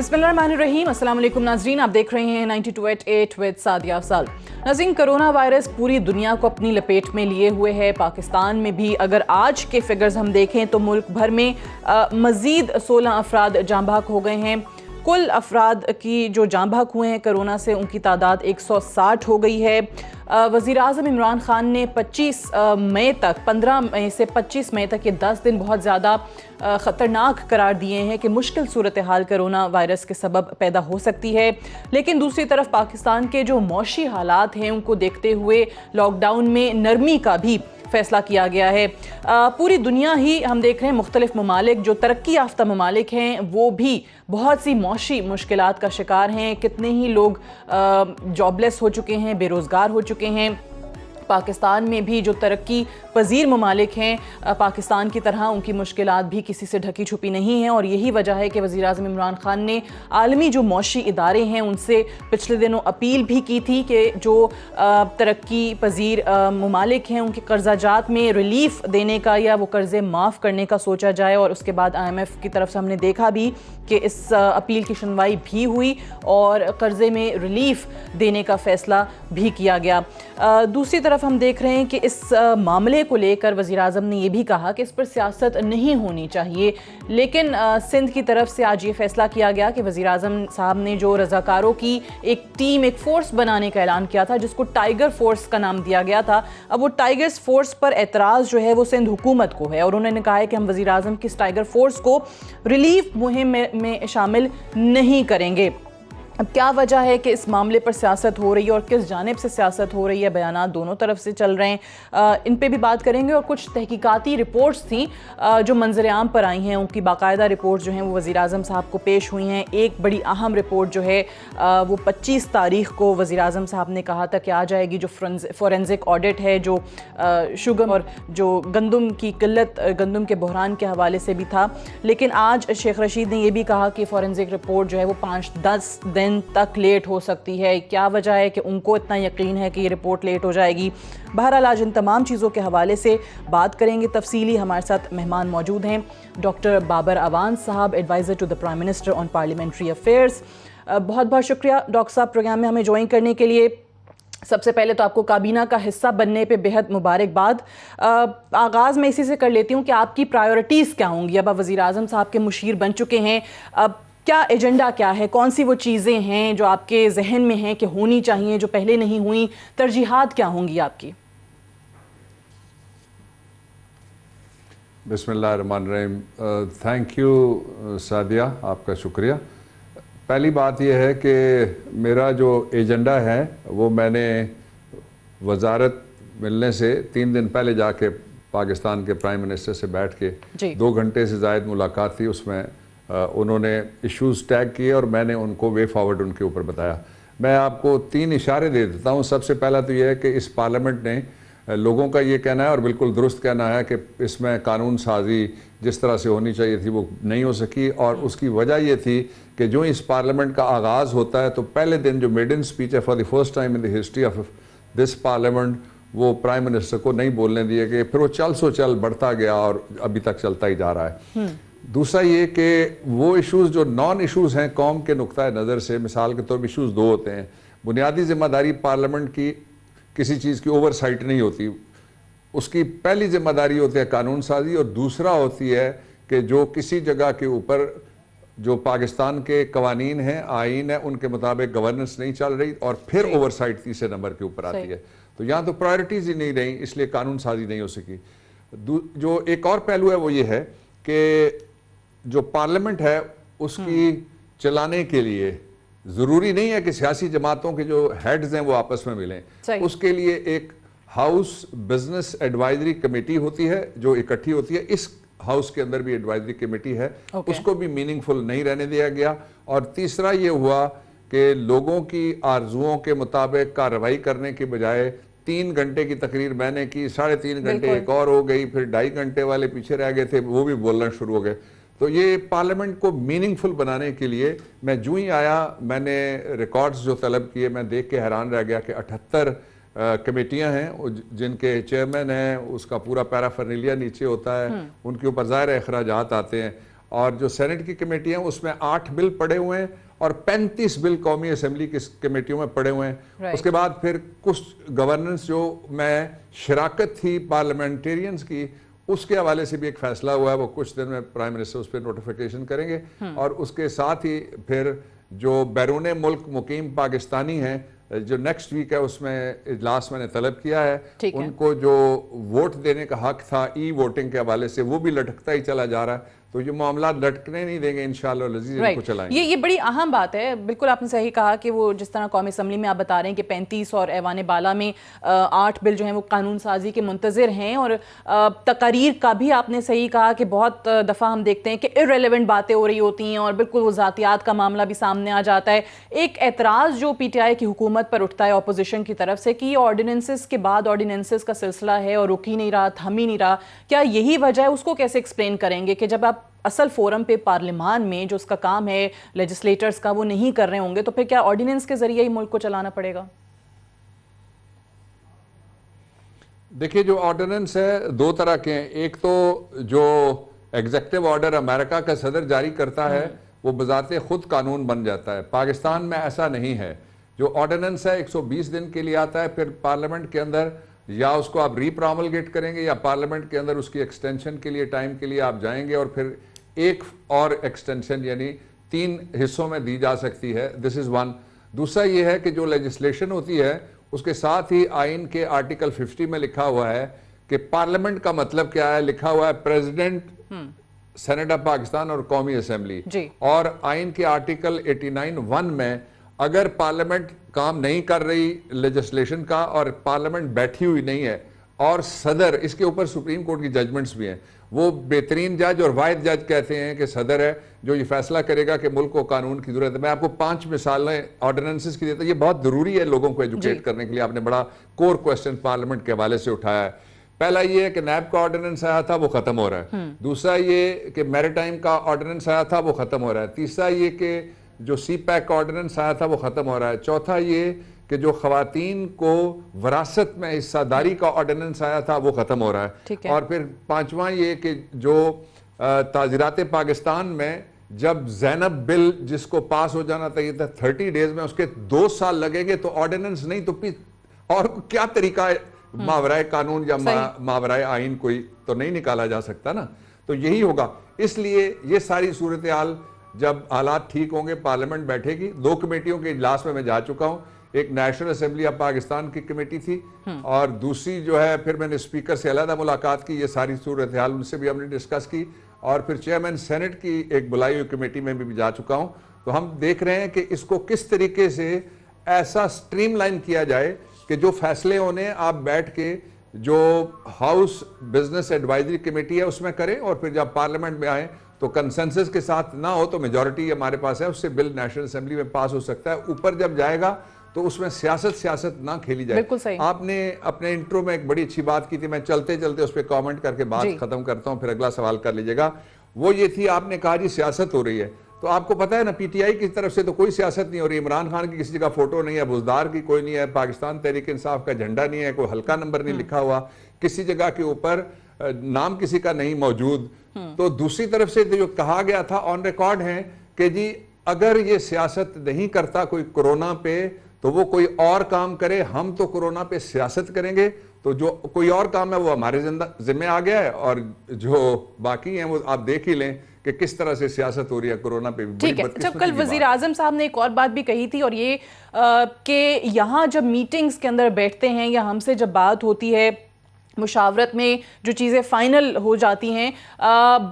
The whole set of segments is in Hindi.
बिस्मिल्लाहिर्रहमानिर्रहीम। अस्सलाम वालेकुम नाज़रीन, आप देख रहे हैं 92.8 विद सादिया अफजाल। नाज़रीन, कोरोना वायरस पूरी दुनिया को अपनी लपेट में लिए हुए है। पाकिस्तान में भी अगर आज के फिगर्स हम देखें तो मुल्क भर में मज़ीद 16 अफराद जाँ बहक हो गए हैं। कुल अफराद की जो जाँ बहक हुए हैं कोरोना से, उनकी तादाद 160 हो गई है। वज़ीर आज़म इमरान ख़ान ने 25 मई तक 15 मई से 25 मई तक ये 10 दिन बहुत ज़्यादा ख़तरनाक करार दिए हैं कि मुश्किल सूरत हाल कोरोना वायरस के सबब पैदा हो सकती है। लेकिन दूसरी तरफ पाकिस्तान के जो मौशी हालात हैं उनको देखते हुए लॉकडाउन में नरमी का भी फैसला किया गया है। पूरी दुनिया ही हम देख रहे हैं, मुख्तलिफ ममालिक जो तरक्की याफ्ता ममालिक हैं वो भी बहुत सी मौशी मुश्किलात का शिकार हैं। कितने ही लोग जॉबलेस हो चुके हैं, बेरोज़गार हो चुके हैं। पाकिस्तान में भी जो तरक्की पजीर ममालिक हैं पाकिस्तान की तरह, उनकी मुश्किलात भी किसी से ढकी छुपी नहीं हैं। और यही वजह है कि वज़ीर आज़म इमरान ख़ान ने आलमी जो मौशी इदारे हैं उनसे पिछले दिनों अपील भी की थी कि जो तरक्की पजीर ममालिक हैं उनके कर्जाजात में रिलीफ़ देने का या वो कर्ज़े माफ़ करने का सोचा जाए। और उसके बाद IMF की तरफ से हमने देखा भी कि इस अपील की सुनवाई भी हुई और कर्ज़े में रिलीफ़ देने का फ़ैसला भी किया गया। दूसरी तरफ हम देख रहे हैं कि इस मामले को लेकर वज़ीर आज़म ने यह भी कहा कि इस पर सियासत नहीं होनी चाहिए। लेकिन सिंध की तरफ से आज ये फैसला किया गया कि वज़ीर आज़म साहब ने जो रज़ाकारों की एक टीम, एक फ़ोर्स बनाने का ऐलान किया था जिसको टाइगर फोर्स का नाम दिया गया था, अब वो टाइगर्स फोर्स पर एतराज़ जो है वो सिंध हुकूमत को है। और उन्होंने कहा है कि हम वज़ीर आज़म की इस टाइगर फोर्स को रिलीफ मुहिम में शामिल नहीं करेंगे। अब क्या वजह है कि इस मामले पर सियासत हो रही है और किस जानिब से सियासत हो रही है, बयानात दोनों तरफ से चल रहे हैं, इन पे भी बात करेंगे। और कुछ तहकीकाती रिपोर्ट्स थी जो मंजर आम पर आई हैं, उनकी बाकायदा रिपोर्ट जो हैं वो वज़ीर आज़म साहब को पेश हुई हैं। एक बड़ी अहम रिपोर्ट जो है वो 25 तारीख को वज़ीर आज़म साहब ने कहा था कि आ जाएगी, जो फोरेंसिक ऑडिट है जो शुगर और जो गंदम की किल्लत, गंदम के बहरान के हवाले से भी था। लेकिन आज शेख रशीद ने यह भी कहा कि फोरेंसिक रिपोर्ट जो है वो 5-10 दिन तक लेट हो सकती है। क्या वजह है कि उनको इतना यकीन है कि ये रिपोर्ट लेट हो जाएगी? बहरहाल आज इन तमाम चीज़ों के हवाले से बात करेंगे तफसीली। हमारे साथ मेहमान मौजूद हैं doctor Babar Awan sahab, adviser to the prime minister on parliamentary affairs. बहुत बहुत शुक्रिया डॉक्टर साहब प्रोग्राम में हमें ज्वाइन करने के लिए। सबसे पहले तो आपको काबीना का हिस्सा बनने पे बेहद मुबारकबाद। आगाज़ में इसी से कर लेती हूँ कि आपकी प्रायोरिटीज़ क्या होंगी? अब आप वज़ीर आज़म साहब के मुशीर बन चुके हैं, अब क्या एजेंडा क्या है, कौन सी वो चीज़ें हैं जो आपके जहन में हैं कि होनी चाहिए जो पहले नहीं हुई, तरजीहात क्या होंगी आपकी? बिस्मिल्लाहिर्रहमानिर्रहीम। थैंक यू सादिया, आपका शुक्रिया। पहली बात यह है कि मेरा जो एजेंडा है वो मैंने वजारत मिलने से 3 दिन पहले जाके पाकिस्तान के प्राइम मिनिस्टर से बैठ के 2 घंटे से ज़ायद मुलाकात थी। उसमें उन्होंने इश्यूज़ टैग किए और मैंने उनको वे फॉरवर्ड उनके ऊपर बताया। मैं आपको 3 इशारे दे देता हूँ। सबसे पहला तो यह है कि इस पार्लियामेंट ने लोगों का ये कहना है और बिल्कुल दुरुस्त कहना है कि इसमें कानून साजी जिस तरह से होनी चाहिए थी वो नहीं हो सकी। और उसकी वजह ये थी कि जो इस पार्लियामेंट का आगाज़ होता है तो पहले दिन जो मेडन स्पीच है for the first time in the history of this parliament, वो प्राइम मिनिस्टर को नहीं बोलने दिए गए। फिर वो चल सो चल बढ़ता गया और अभी तक चलता ही जा रहा है। दूसरा ये कि वो इश्यूज़ जो नॉन इश्यूज़ हैं कौम के नुक्ता नज़र से, मिसाल के तौर पर इश्यूज़ 2 होते हैं। बुनियादी ज़िम्मेदारी पार्लियामेंट की किसी चीज़ की ओवरसाइट नहीं होती, उसकी पहली ज़िम्मेदारी होती है कानून साजी, और दूसरा होती है कि जो किसी जगह के ऊपर जो पाकिस्तान के कवानीन हैं, आइन है, उनके मुताबिक गवर्नेंस नहीं चल रही और फिर ओवरसाइट तीसरे नंबर के ऊपर आती है। तो यहाँ तो प्रायोरिटीज़ ही नहीं रही, इसलिए कानून साजी नहीं हो सकी। जो एक और पहलू है वो ये है कि जो पार्लियामेंट है उसकी चलाने के लिए ज़रूरी नहीं है कि सियासी जमातों के जो हेड्स हैं वो आपस में मिलें। उसके लिए एक हाउस बिजनेस एडवाइजरी कमेटी होती है जो इकट्ठी होती है। इस हाउस के अंदर भी एडवाइजरी कमेटी है, उसको भी मीनिंगफुल नहीं रहने दिया गया। और तीसरा ये हुआ कि लोगों की आरजुओं के मुताबिक कार्रवाई करने के बजाय 3 घंटे की तकरीर मैंने की, 3.5 घंटे एक और हो गई, फिर 2.5 घंटे वाले पीछे रह गए थे, वो भी बोलना शुरू हो गए। तो ये पार्लियामेंट को मीनिंगफुल बनाने के लिए मैं जो ही आया, मैंने रिकॉर्ड्स जो तलब किए, मैं देख के हैरान रह गया कि 78 कमेटियां हैं जिनके चेयरमैन हैं, उसका पूरा पैराफर्नीलिया नीचे होता है, उनके ऊपर ज़ाहिर अखराजात आते हैं। और जो सेनेट की कमेटी है उसमें 8 बिल पड़े हुए हैं और 35 बिल कौमी असेंबली की कमेटियों में पड़े हुए हैं। उसके बाद फिर कुछ गवर्नेंस जो मैं शराकत थी पार्लियामेंटेरियंस की, उसके हवाले से भी एक फैसला हुआ है, वो कुछ दिन में प्राइम मिनिस्टर उस पर नोटिफिकेशन करेंगे। और उसके साथ ही फिर जो बैरून मुल्क मुकीम पाकिस्तानी हैं, जो नेक्स्ट वीक है उसमें इजलास मैंने तलब किया है, उनको जो वोट देने का हक था ई वोटिंग के हवाले से वो भी लटकता ही चला जा रहा है। तो ये मामला लटकने नहीं देंगे इंशाअल्लाह अज़ीज़, इनको चलाएंगे। ये बड़ी अहम बात है। बिल्कुल आपने सही कहा कि वो जिस तरह कौमी असम्बली में आप बता रहे हैं कि 35 और ऐवान बाला में 8 बिल जो हैं वो कानून साजी के मुंतज़िर हैं, और तकारीर का भी आपने सही कहा कि बहुत दफ़ा हम देखते हैं कि इर्रेलेवेंट बातें हो रही होती हैं और बिल्कुल वो ज़ातियात का मामला भी सामने आ जाता है। एक एतराज़ जो PTI की हुकूमत पर उठता है अपोजिशन की तरफ से कि ऑर्डिनेंसेस के बाद ऑर्डिनेंसेस का सिलसिला है और रुक ही नहीं रहा, थम ही नहीं रहा, क्या यही वजह है? उसको कैसे एक्सप्लेन करेंगे कि जब आप असल फोरम पे पार्लियामान में जो उसका काम है लेजिस्लेटर्स का वो नहीं कर रहे होंगे, तो फिर क्या ऑर्डिनेंस के जरिए ही मुल्क को चलाना पड़ेगा? देखिए, जो ऑर्डिनेंस है दो तरह के हैं। एक तो जो एग्जीक्यूटिव ऑर्डर अमेरिका का सदर जारी करता है वो बजाते खुद कानून बन जाता है। पाकिस्तान में ऐसा नहीं है। जो ऑर्डिनेंस है 120 दिन के लिए आता है, फिर पार्लियामेंट के अंदर या उसको आप रीप्रोमलगेट करेंगे या पार्लियामेंट के अंदर उसकी एक्सटेंशन के लिए टाइम के लिए आप जाएंगे और फिर एक और एक्सटेंशन यानी 3 हिस्सों में दी जा सकती है। This is one. दूसरा ये है कि जो लेजिस्लेशन होती है उसके साथ ही आइन के आर्टिकल 50 में लिखा हुआ है कि पार्लियामेंट का मतलब क्या है। लिखा हुआ है प्रेसिडेंट, सेनेट ऑफ पाकिस्तान और कौमी असेंबली। और आइन के आर्टिकल 89(1) में अगर पार्लियामेंट काम नहीं कर रही लेजिस्लेशन का और पार्लियामेंट बैठी हुई नहीं है और सदर, इसके ऊपर सुप्रीम कोर्ट की जजमेंट्स भी हैं, वो बेहतरीन जज और वाहिद जज कहते हैं कि सदर है जो ये फैसला करेगा कि मुल्क को कानून की जरूरत है। मैं आपको 5 मिसालें ऑर्डिनेंसेस की देता हूं। ये बहुत जरूरी है लोगों को एजुकेट करने के लिए। आपने बड़ा कोर क्वेश्चन पार्लियामेंट के हवाले से उठाया है। पहला ये है कि नैब का ऑर्डिनेंस आया था वो खत्म हो रहा है। दूसरा ये कि मैरीटाइम का ऑर्डिनेंस आया था वो खत्म हो रहा है। तीसरा ये कि जो CPAC का ऑर्डिनेंस आया था वो खत्म हो रहा है। चौथा ये कि जो खवातीन को वरासत में हिस्सादारी का ऑर्डिनेंस आया था वो खत्म हो रहा है। और फिर पांचवा ये कि जो ताज़ीरात पाकिस्तान में जब ज़ैनब बिल जिसको पास हो जाना चाहिए था 30 डेज में, उसके 2 साल लगेंगे तो ऑर्डिनेंस नहीं तो और क्या तरीका है मावराए कानून या मावराए आइन कोई तो नहीं निकाला जा सकता ना। तो यही होगा। इसलिए ये सारी सूरत हाल जब हालात ठीक होंगे पार्लियामेंट बैठेगी। 2 कमेटियों के इजलास में मैं जा चुका हूं। एक नेशनल असेंबली ऑफ पाकिस्तान की कमेटी थी और दूसरी जो है फिर मैंने स्पीकर से अलग मुलाकात की। ये सारी सूरत हाल उनसे भी हमने डिस्कस की और फिर चेयरमैन सेनेट की एक बुलाई हुई कमेटी में भी जा चुका हूं। तो हम देख रहे हैं कि इसको किस तरीके से ऐसा स्ट्रीमलाइन किया जाए कि जो फैसले होने आप बैठ के जो हाउस बिजनेस एडवाइजरी कमेटी है उसमें करें और फिर जब पार्लियामेंट में आए तो कंसेंसस के साथ ना हो तो मेजॉरिटी हमारे पास है, उससे बिल नेशनल असेंबली में पास हो सकता है। ऊपर जब जाएगा तो उसमें सियासत ना खेली जाए। आपने अपने इंट्रो में एक बड़ी अच्छी बात की थी, मैं चलते चलते उस पर कमेंट करके बात खत्म करता हूं, फिर अगला सवाल कर लीजिएगा। वो ये थी, आपने कहा जी सियासत हो रही है, तो आपको पता है ना PTI की तरफ से तो कोई सियासत नहीं हो रही। इमरान खान की किसी जगह फोटो नहीं है, बुजदार की कोई नहीं है, पाकिस्तान तहरीक इंसाफ का झंडा नहीं है, कोई हल्का नंबर नहीं लिखा हुआ, किसी जगह के ऊपर नाम किसी का नहीं मौजूद। तो दूसरी तरफ से जो कहा गया था ऑन रिकॉर्ड है कि जी अगर ये सियासत नहीं करता कोई कोरोना पे तो वो कोई और काम करे, हम तो कोरोना पे सियासत करेंगे। तो जो कोई और काम है वो हमारे जिम्मे आ गया है और जो बाकी हैं वो आप देख ही लें कि किस तरह से सियासत हो रही है कोरोना पे। ठीक है। जब कल वजीर आजम साहब ने एक और बात भी कही थी और ये कि यहाँ जब मीटिंग्स के अंदर बैठते हैं या हमसे जब बात होती है मुशावरत में जो चीज़ें फ़ाइनल हो जाती हैं,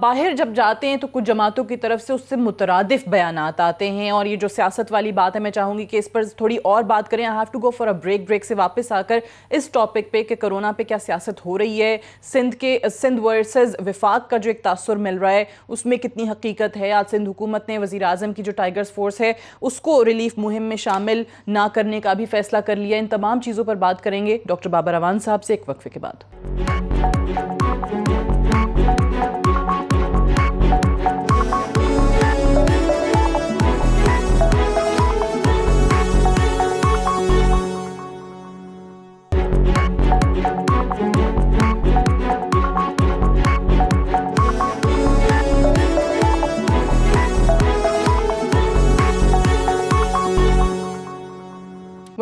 बाहर जब जाते हैं तो कुछ जमातों की तरफ से उससे मुतरादिफ बयानात आते हैं। और ये जो सियासत वाली बात है, मैं चाहूँगी कि इस पर थोड़ी और बात करें। I have to go for a break से वापस आकर इस टॉपिक पे कि कोरोना पे क्या सियासत हो रही है, सिंध वर्सेस विफाक का जो एक तासुर मिल रहा है उसमें कितनी हकीकत है। आज सिंध हुकूमत ने वज़ीर आज़म की जो टाइगर्स फोर्स है उसको रिलीफ मुहिम में शामिल ना करने का भी फैसला कर लिया। इन तमाम चीज़ों पर बात करेंगे डॉक्टर बाबर अवान साहब से एक वक्फे के बाद।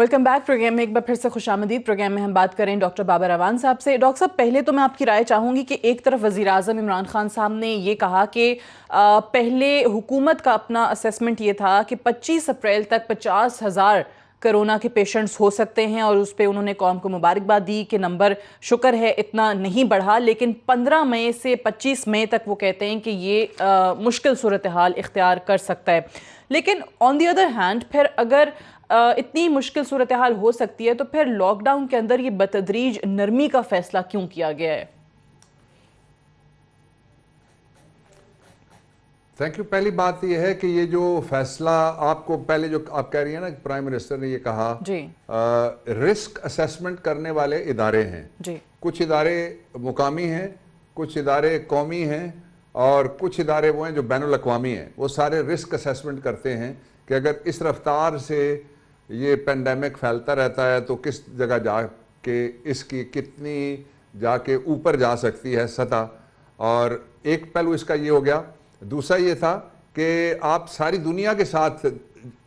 Welcome back. प्रोग्राम में एक बार फिर से खुशामदीद। प्रोग्राम में हम बात करें डॉक्टर बाबर अवान साहब से। डॉक्टर साहब, पहले तो मैं आपकी राय चाहूँगी कि एक तरफ वज़ीर आज़म इमरान खान साहब ने ये कहा कि पहले हुकूमत का अपना असेसमेंट ये था कि 25 अप्रैल तक 50,000 कोरोना के पेशेंट्स हो सकते हैं और उस पर उन्होंने कौम को मुबारकबाद दी कि नंबर शुक्र है इतना नहीं बढ़ा। लेकिन 15 मई से 25 मई तक वो कहते हैं कि ये मुश्किल सूरत हाल इख्तियार कर सकता है। लेकिन ऑन दी अदर हैंड फिर अगर इतनी मुश्किल सूरत हाल हो सकती है तो फिर लॉकडाउन के अंदर ये बतदरीज नरमी का फैसला क्यों किया गया है? Thank you. पहली बात यह है कि ये जो फैसला आपको पहले जो आप कह रही है ना, प्राइम मिनिस्टर ने ये कहा जी, रिस्क असेसमेंट करने वाले इदारे हैं जी, कुछ इदारे मुकामी हैं, कुछ इदारे कौमी हैं और कुछ इदारे वो हैं जो बैनुल अक़वामी हैं। वो सारे रिस्क असेसमेंट करते हैं कि अगर इस रफ्तार से ये पेंडेमिक फैलता रहता है तो किस जगह जाके इसकी कितनी जाके ऊपर जा सकती है सतह। और एक पहलू इसका ये हो गया। दूसरा ये था कि आप सारी दुनिया के साथ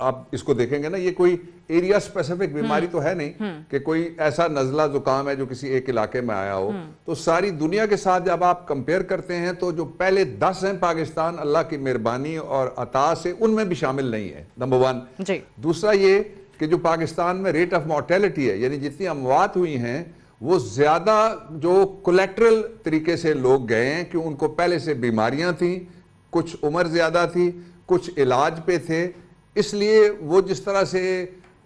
आप इसको देखेंगे ना, ये कोई एरिया स्पेसिफिक बीमारी तो है नहीं कि कोई ऐसा नज़ला जुकाम है जो किसी एक इलाके में आया हो। तो सारी दुनिया के साथ जब आप कंपेयर करते हैं तो जो पहले 10 हैं पाकिस्तान अल्लाह की मेहरबानी और अता से उनमें भी शामिल नहीं है, नंबर 1। दूसरा ये कि जो पाकिस्तान में रेट ऑफ मोर्टेलिटी है, यानी जितनी अमवात हुई हैं वो ज्यादा जो कोलेट्रल तरीके से लोग गए हैं कि उनको पहले से बीमारियां थी, कुछ उम्र ज्यादा थी, कुछ इलाज पे थे। इसलिए वो जिस तरह से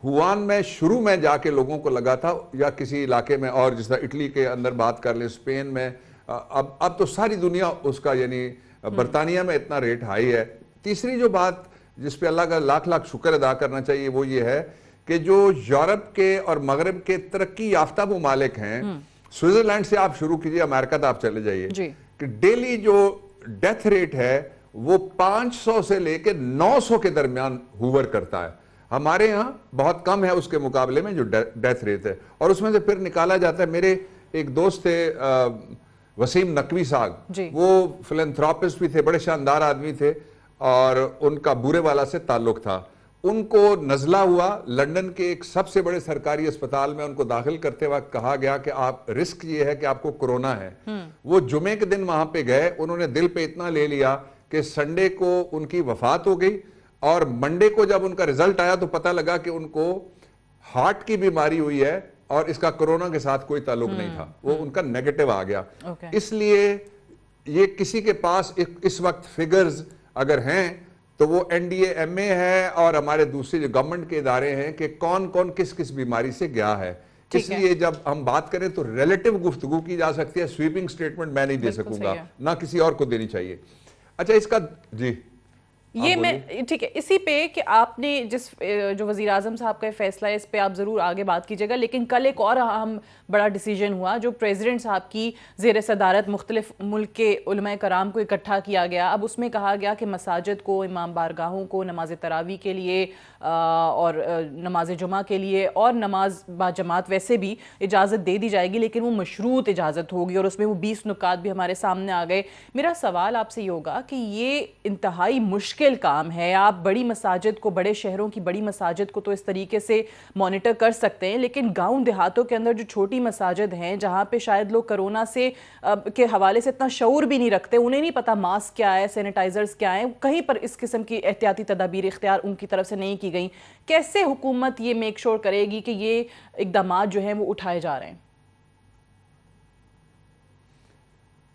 हुआन में शुरू में जाके लोगों को लगा था या किसी इलाके में, और जिस तरह इटली के अंदर बात कर ले, स्पेन में, अब तो सारी दुनिया उसका, यानी बरतानिया में इतना रेट हाई है। तीसरी जो बात जिस पे अल्लाह का लाख लाख शुक्र अदा करना चाहिए वो ये है कि जो यूरोप के और मगरब के तरक्की याफ्ता ममालिक हैं, स्विट्जरलैंड से आप शुरू कीजिए, अमेरिका तक आप चले जाइए, कि डेली जो डेथ रेट है वो 500 से लेकर 900 के दरमियान हुवर करता है। हमारे यहाँ बहुत कम है उसके मुकाबले में जो डेथ रेट है। और उसमें से फिर निकाला जाता है, मेरे एक दोस्त थे वसीम नकवी साहब, वो फिलैंथ्रोपिस्ट भी थे, बड़े शानदार आदमी थे और उनका बूरे वाला से ताल्लुक था। उनको नज़ला हुआ, लंदन के एक सबसे बड़े सरकारी अस्पताल में उनको दाखिल करते वक्त कहा गया कि आप, रिस्क ये है कि आपको कोरोना है। वो जुमे के दिन वहां पे गए, उन्होंने दिल पे इतना ले लिया कि संडे को उनकी वफात हो गई और मंडे को जब उनका रिजल्ट आया तो पता लगा कि उनको हार्ट की बीमारी हुई है और इसका कोरोना के साथ कोई ताल्लुक नहीं था, वो उनका नेगेटिव आ गया। इसलिए ये किसी के पास इस वक्त फिगर्स अगर हैं तो वो NDA-MA है और हमारे दूसरे जो गवर्नमेंट के इदारे हैं कि कौन कौन किस किस बीमारी से गया है। इसलिए जब हम बात करें तो रिलेटिव गुफ्तगू की जा सकती है, स्वीपिंग स्टेटमेंट मैं नहीं दे सकूंगा, ना किसी और को देनी चाहिए। अच्छा, इसका जी ये मैं ठीक है, इसी पे कि आपने जिस जो वज़ीर आज़म साहब का फैसला है इस पे आप ज़रूर आगे बात कीजिएगा। लेकिन कल एक और अहम बड़ा डिसीजन हुआ जो प्रेसिडेंट साहब की ज़ेर सदारत मुख्तलिफ मुल्क के उलमा कराम को इकट्ठा किया गया। अब उसमें कहा गया कि मसाजिद को, इमाम बारगाहों को नमाज तरावी के लिए और नमाज जुमा के लिए और नमाज बाजमात वैसे भी इजाज़त दे दी जाएगी, लेकिन वो मशरूत इजाज़त होगी और उसमें वो 20 नुकात भी हमारे सामने आ गए। मेरा सवाल आपसे ये होगा कि ये इंतहाई मुश्किल काम है। आप बड़ी मसाजिद को, बड़े शहरों की बड़ी मसाजिद को तो इस तरीके से मॉनिटर कर सकते हैं, लेकिन गांव देहातों के अंदर जो छोटी मसाजिद हैं जहां पे शायद लोग कोरोना से के हवाले से इतना शऊर भी नहीं रखते, उन्हें नहीं पता मास्क क्या है, सैनिटाइजर्स क्या है, कहीं पर इस किस्म की एहतियाती तदाबीर इख्तियार उनकी तरफ से नहीं की गई। कैसे हुकूमत ये मेक श्योर करेगी कि ये इक़दाम जो हैं वो उठाए जा रहे हैं?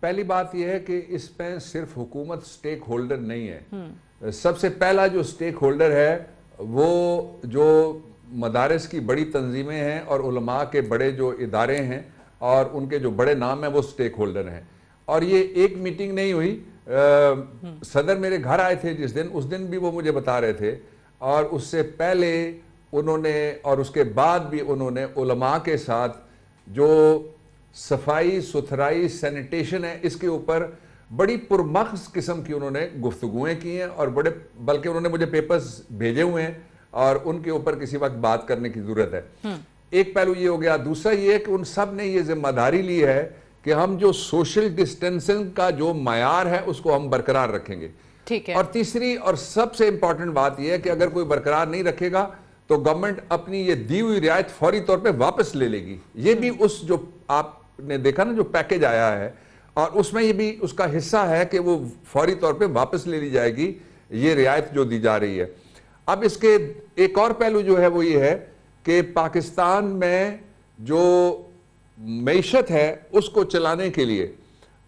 पहली बात यह है कि इसमें सिर्फ हुकूमत स्टेक होल्डर नहीं है। सबसे पहला जो स्टेक होल्डर है वो जो मदारिस की बड़ी तंजीमें हैं और उलमा के बड़े जो इदारे हैं और उनके जो बड़े नाम हैं वो स्टेक होल्डर हैं। और ये एक मीटिंग नहीं हुई, सदर मेरे घर आए थे जिस दिन, उस दिन भी वो मुझे बता रहे थे और उससे पहले उन्होंने और उसके बाद भी उन्होंने उलमा के साथ जो सफाई सुथराई सैनिटेशन है इसके ऊपर बड़ी पुरमख्स किस्म की उन्होंने गुफ्तगुएं की हैं और बड़े, बल्कि उन्होंने मुझे पेपर्स भेजे हुए हैं और उनके ऊपर किसी वक्त बात करने की जरूरत है। एक पहलू ये हो गया। दूसरा ये कि उन सब ने ये जिम्मेदारी ली है कि हम जो सोशल डिस्टेंसिंग का जो मयार है उसको हम बरकरार रखेंगे। ठीक है। और तीसरी और सबसे इंपॉर्टेंट बात यह है कि अगर कोई बरकरार नहीं रखेगा तो गवर्नमेंट अपनी ये दी हुई रियायत फौरी तौर पे वापस ले लेगी। ये भी उस जो आपने देखा ना जो पैकेज आया है, और उसमें ये भी उसका हिस्सा है कि वो फौरी तौर पे वापस ले ली जाएगी ये रियायत जो दी जा रही है। अब इसके एक और पहलू जो है वो ये है कि पाकिस्तान में जो मईशत है उसको चलाने के लिए,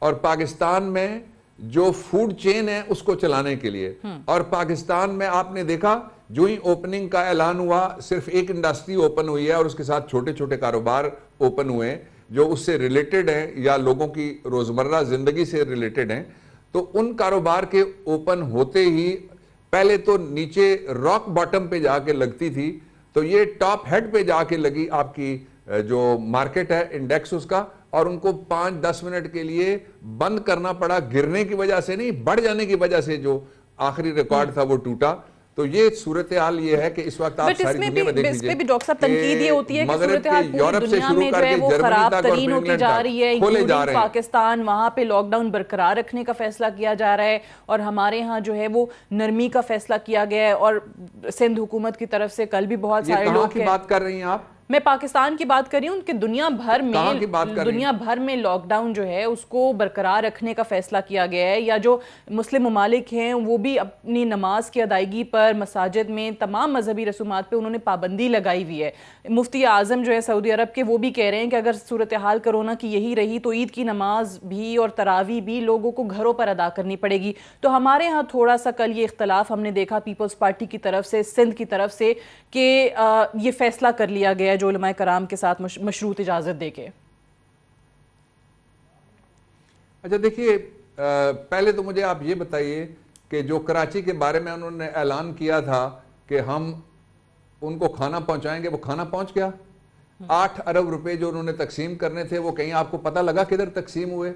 और पाकिस्तान में जो फूड चेन है उसको चलाने के लिए, और पाकिस्तान में आपने देखा जो ही ओपनिंग का ऐलान हुआ सिर्फ एक इंडस्ट्री ओपन हुई है और उसके साथ छोटे छोटे कारोबार ओपन हुए जो उससे रिलेटेड हैं या लोगों की रोजमर्रा जिंदगी से रिलेटेड हैं। तो उन कारोबार के ओपन होते ही पहले तो नीचे रॉक बॉटम पे जाके लगती थी, तो ये टॉप हेड पे जाके लगी आपकी जो मार्केट है इंडेक्स उसका, और उनको 5-10 मिनट के लिए बंद करना पड़ा, गिरने की वजह से नहीं, बढ़ जाने की वजह से जो आखिरी रिकॉर्ड था वो टूटा। तो ये सूरत हाल ये है कि इस वक्त आप सारी दुनिया में देख लीजिए, भी डॉक्टर साहब तनकीद ये होती है कि सूरत हाल पूरी दुनिया में जो है वो खराब तरीन होती जा रही है, इंक्लूडिंग पाकिस्तान। वहां पे लॉकडाउन बरकरार रखने का फैसला किया जा रहा है और हमारे यहाँ जो है वो नरमी का फैसला किया गया है। और सिंध हुकूमत की तरफ से कल भी बहुत सारे लोग की बात कर रही हैं आप, मैं पाकिस्तान की बात कर रही हूँ कि दुनिया भर में लॉकडाउन जो है उसको बरकरार रखने का फैसला किया गया है, या जो मुस्लिम ममालिक हैं वो भी अपनी नमाज की अदायगी पर मसाजिद में तमाम मजहबी रसूमात पे उन्होंने पाबंदी लगाई हुई है। मुफ्ती आजम जो है सऊदी अरब के वो भी कह रहे हैं कि अगर सूरत हाल कोरोना की यही रही तो ईद की नमाज भी और तरावी भी लोगों को घरों पर अदा करनी पड़ेगी। तो हमारे यहाँ थोड़ा सा कल ये इख्तलाफ हमने देखा पीपल्स पार्टी की तरफ से, सिंध की तरफ से, कि ये फैसला कर लिया गया जो उलमाए कराम के साथ मशरूत इजाजत देके। अच्छा देखिए, पहले तो मुझे आप ये बताइए कि जो कराची के बारे में उन्होंने ऐलान किया था कि हम उनको खाना पहुंचाएंगे, वो खाना पहुंच गया? 8 अरब रुपए जो उन्होंने तकसीम करने थे वो कहीं आपको पता लगा किधर तकसीम हुए?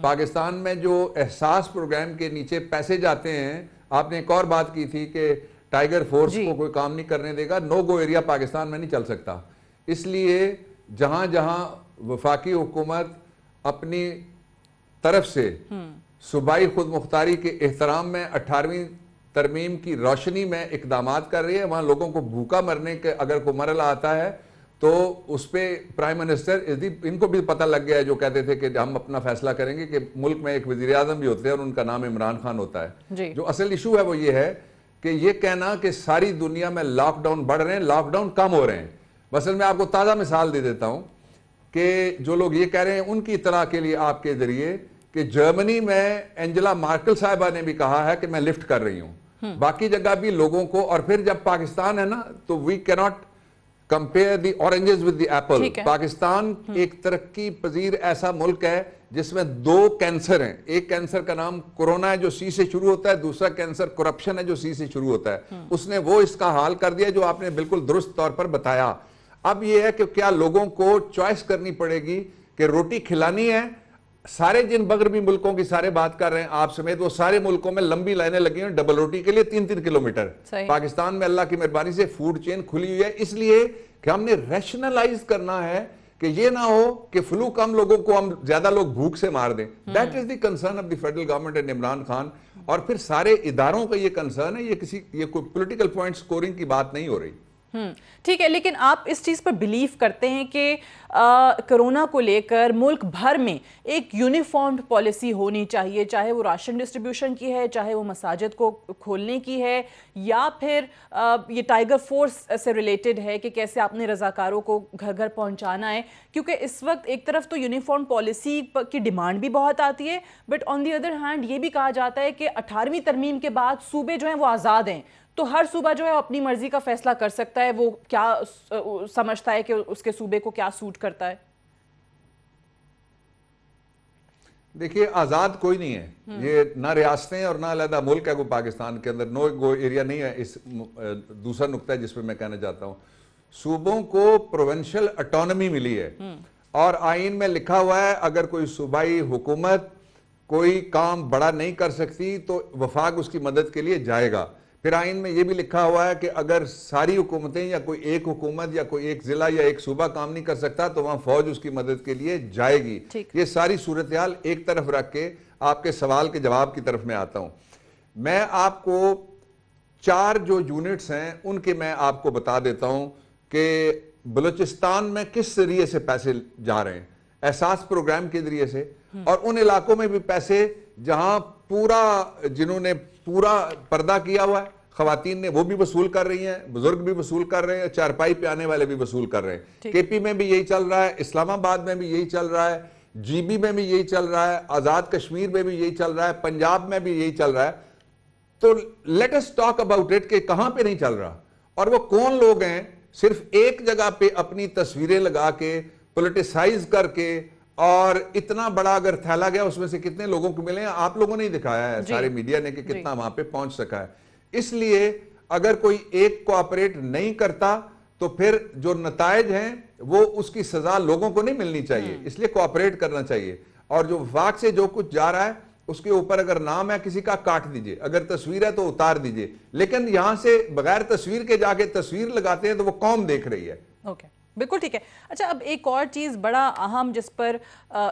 पाकिस्तान में जो एहसास प्रोग्राम के नीचे पैसे जाते हैं, आपने एक और बात की थी कि टाइगर फोर्स को कोई काम नहीं करने देगा, नो गो एरिया पाकिस्तान में नहीं चल सकता। इसलिए जहां जहां वफाकी हुकूमत अपनी तरफ से सूबाई खुद मुख्तारी के एहतराम में 18वीं तरमीम की रोशनी में इकदामात कर रही है, वहां लोगों को भूखा मरने के अगर कोई मरला आता है तो उस पर प्राइम मिनिस्टर इनको भी पता लग गया है, जो कहते थे कि हम अपना फैसला करेंगे, कि मुल्क में एक वजीर आजम भी होते हैं और उनका नाम इमरान खान होता है। जो असल इशू है वो ये है कि ये कहना कि सारी दुनिया में लॉकडाउन बढ़ रहे हैं, लॉकडाउन कम हो रहे हैं। असल में आपको ताज़ा मिसाल दे देता हूं कि जो लोग ये कह रहे हैं उनकी इत्तला के लिए आपके जरिए कि जर्मनी में एंजेला मार्केल साहिबा ने भी कहा है कि मैं लिफ्ट कर रही हूं, बाकी जगह भी लोगों को। और फिर जब पाकिस्तान है ना, तो we cannot compare the oranges with the apple. Pakistan एक तरक्की पजीर ऐसा मुल्क है जिसमें 2 कैंसर हैं। एक कैंसर का नाम कोरोना है जो सी से शुरू होता है, दूसरा कैंसर करप्शन है जो सी से शुरू होता है। उसने वो इसका हाल कर दिया जो आपने बिल्कुल दुरुस्त तौर पर बताया। अब ये है कि क्या लोगों को चॉइस करनी पड़ेगी कि रोटी खिलानी है। सारे जिन मगरबी मुल्कों की सारे बात कर रहे हैं आप समेत, वो सारे मुल्कों में लंबी लाइनें लगी हैं डबल रोटी के लिए 3-3 किलोमीटर। पाकिस्तान में अल्लाह की मेहरबानी से फूड चेन खुली हुई है, इसलिए कि हमने रैशनलाइज करना है कि ये ना हो कि फ्लू कम लोगों को हम ज्यादा लोग भूख से मार दें। That is the concern of the federal government and Imran Khan, और फिर सारे इदारों का ये कंसर्न है। ये कोई पॉलिटिकल पॉइंट स्कोरिंग की बात नहीं हो रही। ठीक है, लेकिन आप इस चीज़ पर बिलीव करते हैं कि कोरोना को लेकर मुल्क भर में एक यूनिफॉर्म्ड पॉलिसी होनी चाहिए, चाहे वो राशन डिस्ट्रीब्यूशन की है, चाहे वो मसाजिद को खोलने की है, या फिर ये टाइगर फोर्स से रिलेटेड है कि कैसे आपने रजाकारों को घर घर पहुंचाना है? क्योंकि इस वक्त एक तरफ तो यूनिफॉर्म पॉलिसी की डिमांड भी बहुत आती है, but on the other hand ये भी कहा जाता है कि 18वीं तरमीम के बाद सूबे जो हैं वो आज़ाद हैं, तो हर सूबा जो है अपनी मर्जी का फैसला कर सकता है, वो क्या समझता है कि उसके सूबे को क्या सूट करता है। देखिए, आजाद कोई नहीं है, ये ना रियासतें और ना अलग मुल्क है। कोई पाकिस्तान के अंदर नो गो एरिया नहीं है। इस दूसरा नुक्ता है जिस पे मैं कहना चाहता हूं, सूबों को प्रोविंशियल ऑटोनॉमी मिली है और आइन में लिखा हुआ है अगर कोई सूबाई हुकूमत कोई काम बड़ा नहीं कर सकती तो वफाक उसकी मदद के लिए जाएगा। फिर आइन में यह भी लिखा हुआ है कि अगर सारी हुकूमतें या कोई एक हुकूमत या कोई एक जिला या एक सूबा काम नहीं कर सकता तो वहां फौज उसकी मदद के लिए जाएगी। ये सारी सूरत हाल एक तरफ रख के आपके सवाल के जवाब की तरफ में आता हूं। मैं आपको 4 जो यूनिट्स हैं उनके मैं आपको बता देता हूं कि बलूचिस्तान में किस जरिए से पैसे जा रहे हैं, एहसास प्रोग्राम के जरिए से, और उन इलाकों में भी पैसे जहां पूरा जिन्होंने पूरा पर्दा किया हुआ है खवातीन ने, वो भी वसूल कर रही हैं, बुजुर्ग भी वसूल कर रहे हैं, चारपाई पे आने वाले भी वसूल कर रहे हैं। केपी में भी यही चल रहा है, इस्लामाबाद में भी यही चल रहा है, जीबी में भी यही चल रहा है, आजाद कश्मीर में भी यही चल रहा है, पंजाब में भी यही चल रहा है। तो let us talk about it कि कहां पे नहीं चल रहा और वो कौन लोग हैं सिर्फ एक जगह पे अपनी तस्वीरें लगा के पोलिटिसाइज करके, और इतना बड़ा अगर थैला गया उसमें से कितने लोगों को मिले हैं, आप लोगों ने ही दिखाया है, सारे मीडिया ने, कि कितना वहां पे पहुंच सका है। इसलिए अगर कोई एक कोऑपरेट नहीं करता तो फिर जो नतायज हैं वो उसकी सजा लोगों को नहीं मिलनी चाहिए, इसलिए कोऑपरेट करना चाहिए। और जो वफाक से जो कुछ जा रहा है उसके ऊपर अगर नाम है किसी का काट दीजिए, अगर तस्वीर है तो उतार दीजिए, लेकिन यहां से बगैर तस्वीर के जाके तस्वीर लगाते हैं तो वो कौम देख रही है। ओके, बिल्कुल ठीक है। अच्छा, अब एक और चीज़ बड़ा अहम जिस पर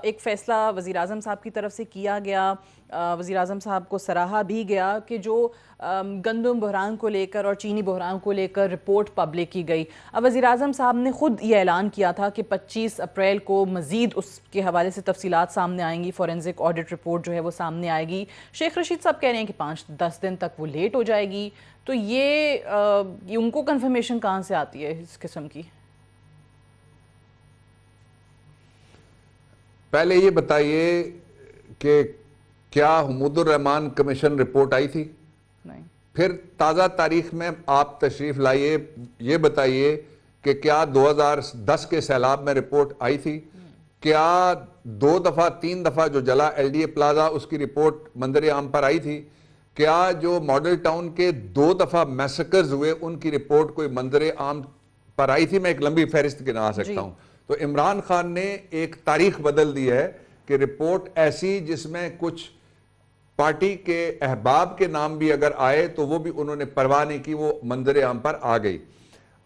एक फ़ैसला वज़ीर आज़म साहब की तरफ से किया गया, वज़ीर आज़म साहब को सराहा भी गया कि जो गंदम बहरान को लेकर और चीनी बहरान को लेकर रिपोर्ट पब्लिक की गई। अब वज़ीर आज़म साहब ने ख़ुद ये ऐलान किया था कि 25 अप्रैल को मज़ीद उसके हवाले से तफसीलात सामने आएंगी, फ़ॉरेंसिक ऑडिट रिपोर्ट जो है वो सामने आएगी। शेख रशीद साहब कह रहे हैं कि 5-10 दिन तक वो लेट हो जाएगी। तो ये उनको कन्फर्मेशन कहाँ से आती है इस किस्म की? पहले ये बताइए कि क्या हुमूदुर रहमान कमीशन रिपोर्ट आई थी? नहीं। फिर ताज़ा तारीख में आप तशरीफ लाइए, ये बताइए कि क्या 2010 के सैलाब में रिपोर्ट आई थी? क्या 2 दफ़ा 3 दफ़ा जो जला LDA प्लाजा उसकी रिपोर्ट मंजर आम पर आई थी? क्या जो मॉडल टाउन के 2 दफ़ा मैसेकर्स हुए उनकी रिपोर्ट कोई मंजर आम पर आई थी? मैं एक लंबी फहरिस्त गिना सकता हूं। तो इमरान खान ने एक तारीख बदल दी है कि रिपोर्ट ऐसी जिसमें कुछ पार्टी के अहबाब के नाम भी अगर आए तो वो भी उन्होंने परवाह नहीं की, वो मंजर आम पर आ गई।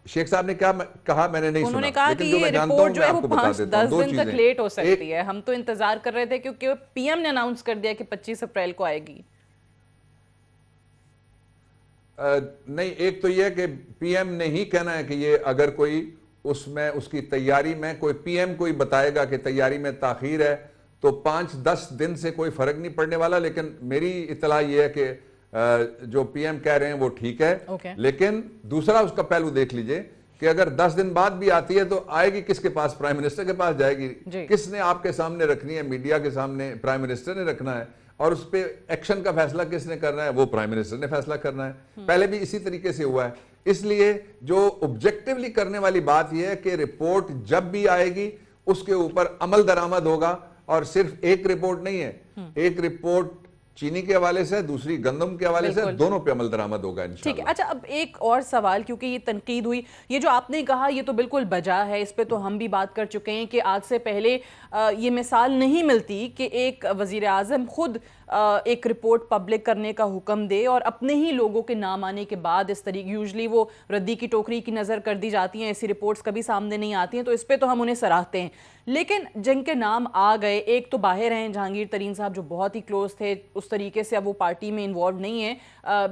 शेख साहब ने क्या कहा मैंने नहीं सुना, कहा लेकिन कि जो ये मैं जानता हूं रिपोर्ट जो मैं है वो आपको बता देता हूं। 5-10 दिन तक लेट हो सकती है। हम तो इंतजार कर रहे थे क्योंकि PM ने अनाउंस कर दिया कि 25 अप्रैल को आएगी। नहीं, एक तो यह कि PM ने ही कहना है कि ये अगर कोई उसमें उसकी तैयारी में कोई PM कोई बताएगा कि तैयारी में ताखीर है तो 5-10 दिन से कोई फर्क नहीं पड़ने वाला। लेकिन मेरी इतला यह है कि जो PM कह रहे हैं वो ठीक है। लेकिन दूसरा उसका पहलू देख लीजिए कि अगर 10 दिन बाद भी आती है तो आएगी किसके पास? प्राइम मिनिस्टर के पास जाएगी। किसने आपके सामने रखनी है? मीडिया के सामने प्राइम मिनिस्टर ने रखना है, और उस पर एक्शन का फैसला किसने करना है? वो प्राइम मिनिस्टर ने फैसला करना है। पहले भी इसी तरीके से हुआ है। इसलिए जो ऑब्जेक्टिवली करने वाली बात यह है कि रिपोर्ट जब भी आएगी उसके ऊपर अमल दरामद होगा, और सिर्फ एक रिपोर्ट नहीं है, एक रिपोर्ट चीनी के हवाले से, दूसरी गंदम के हवाले से, दोनों पे अमल दरामद होगा इंशाल्लाह। ठीक है। अच्छा, अब एक और सवाल, क्योंकि ये तनकीद हुई, ये जो आपने कहा ये तो बिल्कुल बजा है, इस पे तो हम भी बात कर चुके हैं कि आज से पहले ये मिसाल नहीं मिलती कि एक वज़ीर आज़म खुद एक रिपोर्ट पब्लिक करने का हुक्म दे और अपने ही लोगों के नाम आने के बाद इस तरीके, यूजली वो रद्दी की टोकरी की नज़र कर दी जाती हैं, ऐसी रिपोर्ट्स कभी सामने नहीं आती हैं, तो इस पे तो हम उन्हें सराहते हैं। लेकिन जिनके नाम आ गए, एक तो बाहर हैं जहांगीर तरीन साहब जो बहुत ही क्लोज थे, उस तरीके से अब वो पार्टी में इन्वॉल्व नहीं है,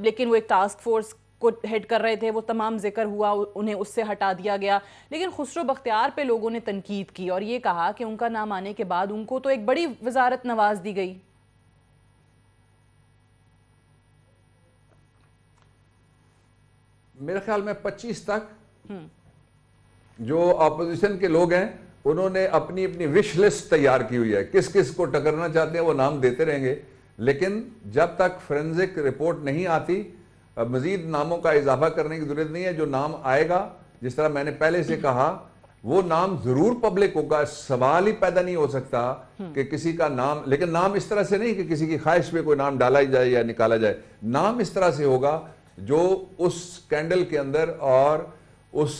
लेकिन वो एक टास्क फोर्स को हेड कर रहे थे, वो तमाम जिक्र हुआ, उन्हें उससे हटा दिया गया। लेकिन खुसरो बख्तियार पे लोगों ने तनकीद की और ये कहा कि उनका नाम आने के बाद उनको तो एक बड़ी वजारत नवाज दी गई। मेरे ख्याल में 25 तक जो अपोजिशन के लोग हैं उन्होंने अपनी अपनी विश लिस्ट तैयार की हुई है, किस किस को टकरना चाहते हैं वो नाम देते रहेंगे। लेकिन जब तक फोरेंसिक रिपोर्ट नहीं आती मजीद नामों का इजाफा करने की जरूरत नहीं है। जो नाम आएगा, जिस तरह मैंने पहले से कहा, वो नाम जरूर पब्लिक होगा। सवाल ही पैदा नहीं हो सकता कि किसी का नाम, लेकिन नाम इस तरह से नहीं कि किसी की ख्वाहिश पे कोई नाम डाला जाए या निकाला जाए। नाम इस तरह से होगा जो उस स्कैंडल के अंदर और उस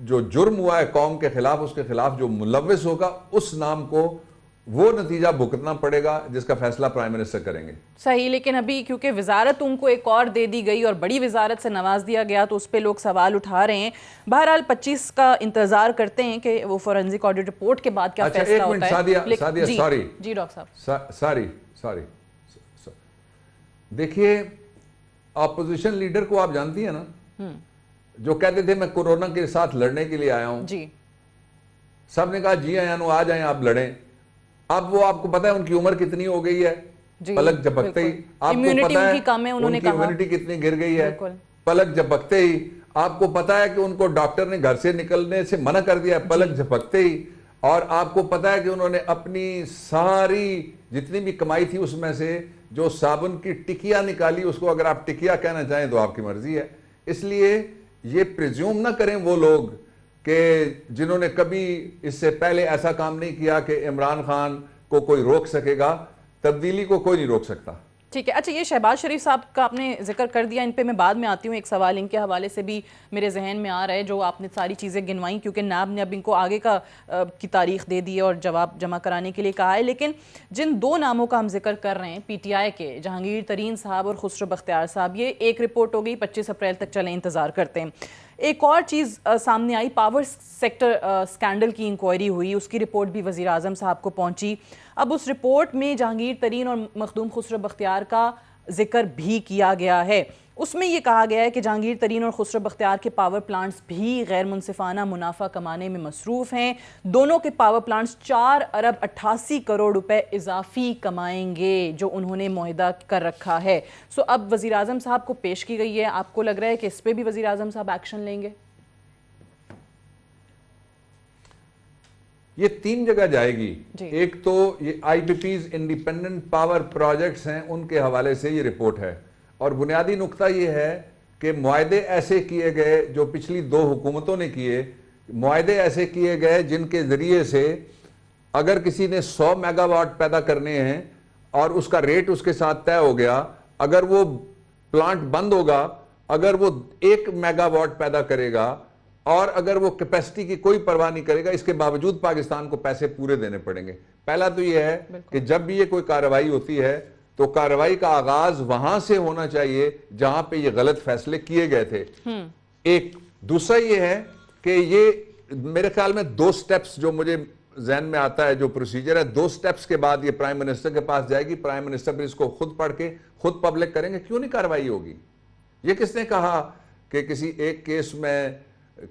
जो जुर्म हुआ है कौम के खिलाफ, उसके खिलाफ जो मुलव्विस होगा, उस नाम को वो नतीजा भुगतना पड़ेगा जिसका फैसला प्राइम मिनिस्टर करेंगे। सही, लेकिन अभी क्योंकि वजारत उनको एक और दे दी गई और बड़ी वजारत से नवाज दिया गया तो उस पर लोग सवाल उठा रहे हैं। बहरहाल 25 का इंतजार करते हैं कि वो फोरेंसिक ऑडिट रिपोर्ट के बाद क्या फैसला होता है। सादिया, सॉरी जी डॉक्टर साहब, सॉरी, देखिए ऑपोजिशन लीडर को आप जानती है ना, जो कहते थे मैं कोरोना के साथ लड़ने के लिए आया हूं, जी सबने कहा जी आयानो आ जाएं आप लड़ें। अब वो आपको पता है उनकी उम्र कितनी हो गई है, जी, पलक झपकते ही आपको इम्यूनिटी पता है उनकी कम है, उन्होंने उनकी कहा। इम्यूनिटी कितनी गिर गई है, बिल्कुल। पलक झपकते ही आपको पता है कि उनको डॉक्टर ने घर से निकलने से मना कर दिया है, पलक झपकते ही। और आपको पता है कि उन्होंने अपनी सारी जितनी भी कमाई थी उसमें से जो साबुन की टिकिया निकाली, उसको अगर आप टिकिया कहना चाहें तो आपकी मर्जी है। इसलिए ये प्रिज्यूम ना करें वो लोग कि जिन्होंने कभी इससे पहले ऐसा काम नहीं किया कि इमरान खान को कोई रोक सकेगा। तब्दीली को कोई नहीं रोक सकता। ठीक है। अच्छा, ये शहबाज शरीफ साहब का आपने जिक्र कर दिया, इन पे मैं बाद में आती हूँ। एक सवाल इनके हवाले से भी मेरे जहन में आ रहा है, जो आपने सारी चीज़ें गिनवाई, क्योंकि नाब ने अब इनको आगे का की तारीख दे दी है और जवाब जमा कराने के लिए कहा है। लेकिन जिन दो नामों का हम जिक्र कर रहे हैं PTI के, जहांगीर तरीन साहब और खुसरो बख्तियार साहब, ये एक रिपोर्ट हो गई, 25 अप्रैल तक चले इंतज़ार करते हैं। एक और चीज़ सामने आई, पावर सेक्टर स्कैंडल की इंक्वायरी हुई, उसकी रिपोर्ट भी वज़ीर आज़म साहब को पहुंची। अब उस रिपोर्ट में जहांगीर तरीन और मखदूम खुसरो बख्तियार का जिक्र भी किया गया है। उसमें यह कहा गया है कि जहांगीर तरीन और खुसरो बख्तियार के पावर प्लांट्स भी गैर मुनसिफाना मुनाफा कमाने में मसरूफ़ हैं। दोनों के पावर प्लांट्स 4 अरब 88 करोड़ रुपए इजाफी कमाएंगे, जो उन्होंने मुआहिदा कर रखा है। सो अब वज़ीर आज़म साहब को पेश की गई है। आपको लग रहा है कि इस पर भी वज़ीर आज़म साहब एक्शन लेंगे? ये 3 जगह जाएगी। एक तो ये IPPs इंडिपेंडेंट पावर प्रोजेक्ट्स हैं, उनके हवाले से ये रिपोर्ट है। और बुनियादी नुक्ता ये है कि मुआहदे ऐसे किए गए जो पिछली 2 हुकूमतों ने किए, मुआहदे ऐसे किए गए जिनके जरिए से अगर किसी ने 100 मेगावाट पैदा करने हैं और उसका रेट उसके साथ तय हो गया, अगर वो प्लांट बंद होगा, अगर वो 1 मेगावाट पैदा करेगा और अगर वो कैपेसिटी की कोई परवाह नहीं करेगा, इसके बावजूद पाकिस्तान को पैसे पूरे देने पड़ेंगे। पहला तो ये है कि जब भी ये कोई कार्रवाई होती है तो कार्रवाई का आगाज वहां से होना चाहिए जहां पे ये गलत फैसले किए गए थे। एक दूसरा ये है कि ये मेरे ख्याल में 2 स्टेप्स जो मुझे जहन में आता है, जो प्रोसीजर है, 2 स्टेप्स के बाद ये प्राइम मिनिस्टर के पास जाएगी। प्राइम मिनिस्टर फिर इसको खुद पढ़ के खुद पब्लिक करेंगे। क्यों नहीं कार्रवाई होगी? ये किसने कहा कि किसी एक केस में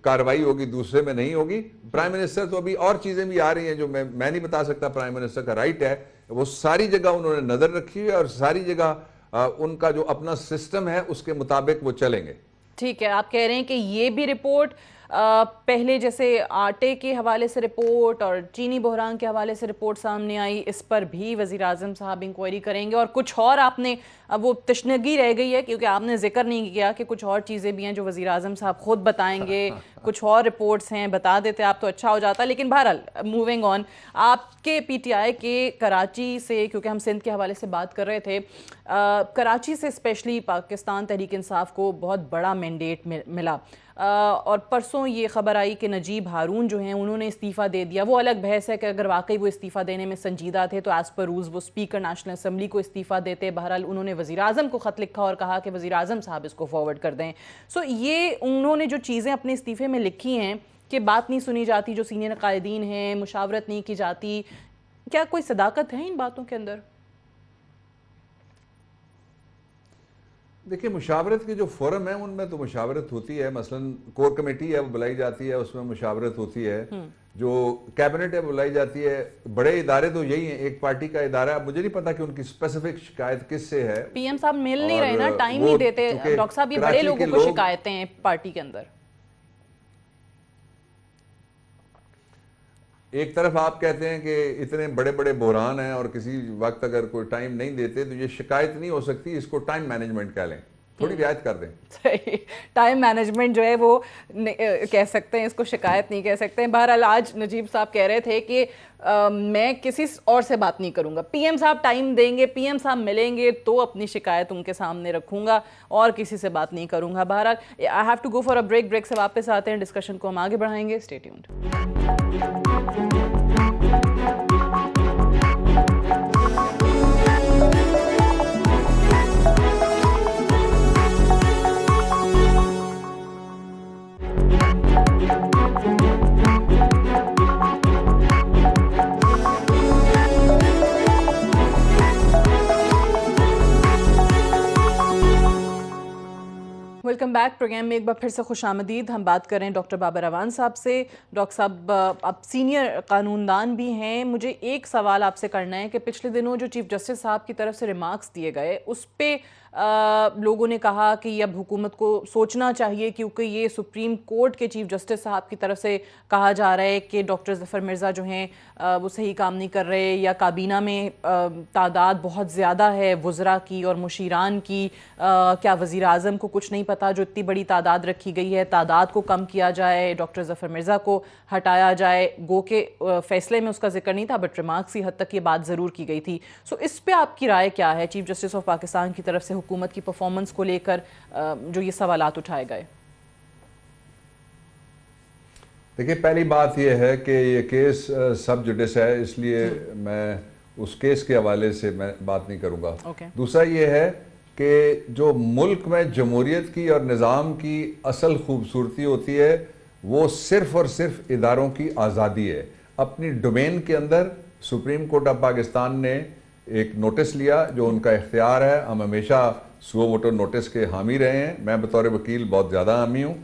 कार्रवाई होगी दूसरे में नहीं होगी? प्राइम मिनिस्टर तो अभी और चीजें भी आ रही हैं जो मैं नहीं बता सकता, प्राइम मिनिस्टर का राइट है। वो सारी जगह उन्होंने नजर रखी है और सारी जगह उनका जो अपना सिस्टम है उसके मुताबिक वो चलेंगे। ठीक है। आप कह रहे हैं कि ये भी रिपोर्ट पहले जैसे आटे के हवाले से रिपोर्ट और चीनी बहरान के हवाले से रिपोर्ट सामने आई, इस पर भी वज़ीर आज़म साहब इंक्वायरी करेंगे। और कुछ और आपने, अब वो तशनगी रह गई है क्योंकि आपने जिक्र नहीं किया कि कुछ और चीज़ें भी हैं जो वज़ीर आज़म साहब खुद बताएंगे, कुछ और रिपोर्ट्स हैं, बता देते आप तो अच्छा हो जाता। लेकिन बहरहाल मूविंग ऑन, आपके PTI के कराची से, क्योंकि हम सिंध के हवाले से बात कर रहे थे, कराची से स्पेशली पाकिस्तान तहरीक इंसाफ को बहुत बड़ा मैंडेट मिला। और परसों ये खबर आई कि नजीब हारून जो हैं उन्होंने इस्तीफ़ा दे दिया। वो अलग बहस है कि अगर वाकई वो इस्तीफ़ा देने में संजीदा थे तो एज़ पर रूल्स वो स्पीकर नेशनल असम्बली को इस्तीफ़ा देते। बहरहाल उन्होंने वज़ीर आज़म को ख़त लिखा और कहा कि वज़ीर आज़म साहब इसको फॉरवर्ड कर दें। सो ये उन्होंने जो चीज़ें अपने इस्तीफ़े में लिखी हैं कि बात नहीं सुनी जाती, जो सीनियर कायदीन हैं, मुशावरत नहीं की जाती, क्या कोई सदाकत है इन बातों के अंदर? देखिए, मुशावरत के जो फोरम है उनमें तो मुशावरत होती है। मसलन कोर कमेटी है वो बुलाई जाती है, उसमें मुशावरत होती है। जो कैबिनेट है वो बुलाई जाती है। बड़े इदारे तो यही हैं, एक पार्टी का इदारा। मुझे नहीं पता कि उनकी स्पेसिफिक शिकायत किससे है। PM साहब मिल नहीं रहे ना, टाइम नहीं देते डॉक्टर साहब। ये बड़े लोगों को शिकायतें हैं पार्टी के अंदर। एक तरफ आप कहते हैं कि इतने बड़े बड़े बहरान हैं और किसी वक्त अगर कोई टाइम नहीं देते तो ये शिकायत नहीं हो सकती, इसको टाइम मैनेजमेंट कह लें, थोड़ी रियायत कर दें। सही, टाइम मैनेजमेंट जो है वो कह सकते हैं, इसको शिकायत नहीं कह सकते हैं। बहरहाल आज नजीब साहब कह रहे थे कि मैं किसी और से बात नहीं करूंगा, PM साहब टाइम देंगे, PM साहब मिलेंगे तो अपनी शिकायत उनके सामने रखूंगा और किसी से बात नहीं करूंगा। बहरहाल I have to go for a break से वापस आते हैं, डिस्कशन को हम आगे बढ़ाएंगे। Stay tuned. Welcome back. Programme में एक बार फिर से खुशामदीद। हम बात कर रहे हैं डॉक्टर बाबर अवान साहब से। डॉक्टर साहब, आप सीनियर कानूनदान भी हैं। मुझे एक सवाल आपसे करना है कि पिछले दिनों जो चीफ जस्टिस साहब की तरफ से रिमार्क्स दिए गए, उस पर लोगों ने कहा कि अब हुकूमत को सोचना चाहिए, क्योंकि ये सुप्रीम कोर्ट के चीफ जस्टिस साहब की तरफ से कहा जा रहा है कि डॉक्टर ज़फ़र मिर्ज़ा जो हैं वो सही काम नहीं कर रहे, या काबीना में तादाद बहुत ज़्यादा है वज़रा की और मुशीरान की। क्या वज़ीर आज़म को कुछ नहीं पता जो इतनी बड़ी तादाद रखी गई है? तादाद को कम किया जाए, डॉक्टर ज़फ़र मिर्ज़ा को हटाया जाए। गो के फैसले में उसका जिक्र नहीं था, बट रिमार्क्स की हद तक ये बात ज़रूर की गई थी। सो इस पर आपकी राय क्या है? चीफ जस्टिस ऑफ पाकिस्तान की तरफ से हुकूमत की परफॉर्मेंस को लेकर जो ये सवालात उठाए गए। देखिए, पहली बात यह है कि ये केस सब जुडिस है, इसलिए मैं उस केस के हवाले से मैं बात नहीं करूंगा। दूसरा ये है कि जो मुल्क में जमहूरियत की और निज़ाम की असल खूबसूरती होती है वो सिर्फ और सिर्फ इदारों की आज़ादी है। अपनी डोमेन के अंदर सुप्रीम कोर्ट ऑफ पाकिस्तान ने एक नोटिस लिया जो उनका इख्तियार है। हम हमेशा सुओ वोटो नोटिस के हामी रहे हैं। मैं बतौर वकील बहुत ज़्यादा हामी हूँ,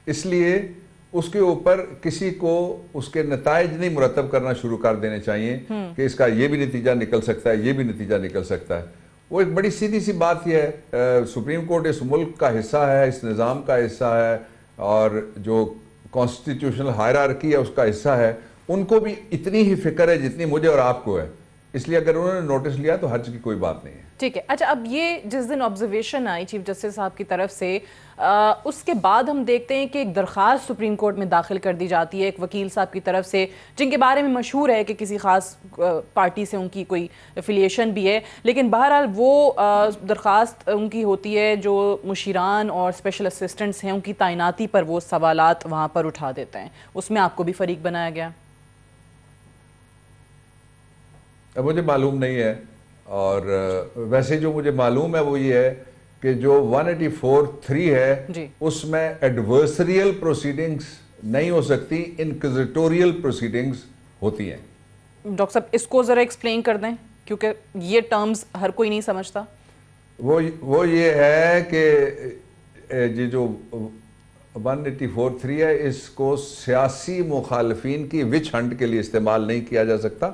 इसलिए उसके ऊपर किसी को उसके नताइज नहीं मुरतब करना शुरू कर देने चाहिए कि इसका ये भी नतीजा निकल सकता है, ये भी नतीजा निकल सकता है। वो एक बड़ी सीधी सी बात यह है, सुप्रीम कोर्ट इस मुल्क का हिस्सा है, इस निज़ाम का हिस्सा है, और जो कॉन्स्टिट्यूशनल हायरार्की है उसका हिस्सा है। उनको भी इतनी ही फिक्र है जितनी मुझे और आपको है, इसलिए अगर उन्होंने नोटिस लिया तो हर्ज की कोई बात नहीं है। ठीक है। अच्छा, अब ये जिस दिन ऑब्जर्वेशन आई चीफ जस्टिस साहब की तरफ से, उसके बाद हम देखते हैं कि एक दरख्वास्त सुप्रीम कोर्ट में दाखिल कर दी जाती है एक वकील साहब की तरफ से, जिनके बारे में मशहूर है कि किसी ख़ास पार्टी से उनकी कोई एफिलिएशन भी है, लेकिन बहरहाल वो दरख्वास्त उनकी होती है जो मुशीरान और स्पेशल असिस्टेंट्स हैं उनकी तैनाती पर वो सवालात वहाँ पर उठा देते हैं। उसमें आपको भी फरीक बनाया गया? अब मुझे मालूम नहीं है, और वैसे जो मुझे मालूम है वो ये है कि जो 184(3) है उसमें एडवर्सरियल प्रोसीडिंग्स नहीं हो सकती, इनक्विजिटोरियल प्रोसीडिंग्स होती हैं। डॉक्टर साहब, इसको ज़रा एक्सप्लेन कर दें, क्योंकि ये टर्म्स हर कोई नहीं समझता। वो ये है कि ये जो 184(3) है इसको सियासी मुखालफिन की विच हंट के लिए इस्तेमाल नहीं किया जा सकता।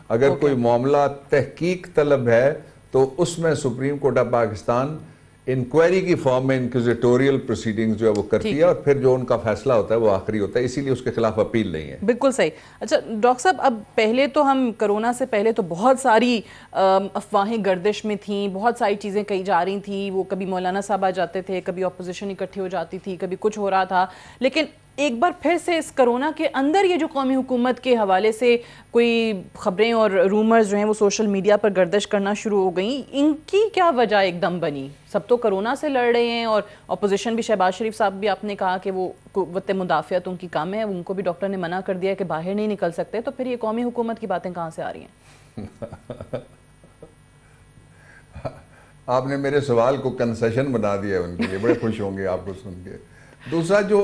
अगर कोई मामला तहकीक तलब है तो उसमें supreme court of Pakistan inquiry की फॉर्म में इंक्विजिटोरियल प्रोसीडिंग्स जो है वो करती है, और फिर जो उनका फैसला होता है वो आखिरी होता है, इसीलिए उसके खिलाफ अपील नहीं है। बिल्कुल सही। अच्छा डॉक्टर साहब, अब पहले तो हम कोरोना से पहले तो बहुत सारी अफवाहें गर्दिश में थी, बहुत सारी चीज़ें कही जा रही थी। वो कभी मौलाना साहब आ जाते थे, कभी अपोजिशन इकट्ठी हो जाती थी, कभी कुछ हो रहा था। लेकिन एक बार फिर से इस कोरोना के अंदर ये जो कौमी हुकूमत के हवाले से कोई ख़बरें और रूमर्स जो हैं वो सोशल मीडिया पर गर्दिश करना शुरू हो गई, इनकी क्या वजह एकदम बनी? सब तो कोरोना से लड़ रहे हैं, और अपोजिशन भी, शहबाज शरीफ साहब भी आपने कहा कि वो कुव्वत मुदाफ़ियत उनकी कम है, उनको भी डॉक्टर ने मना कर दिया कि बाहर नहीं निकल सकते। तो फिर ये कौमी हुकूमत की बातें कहाँ से आ रही हैं? आपने मेरे सवाल को कंसेशन बना दिया उनके लिए, बड़े खुश होंगे आपको सुन के। दूसरा जो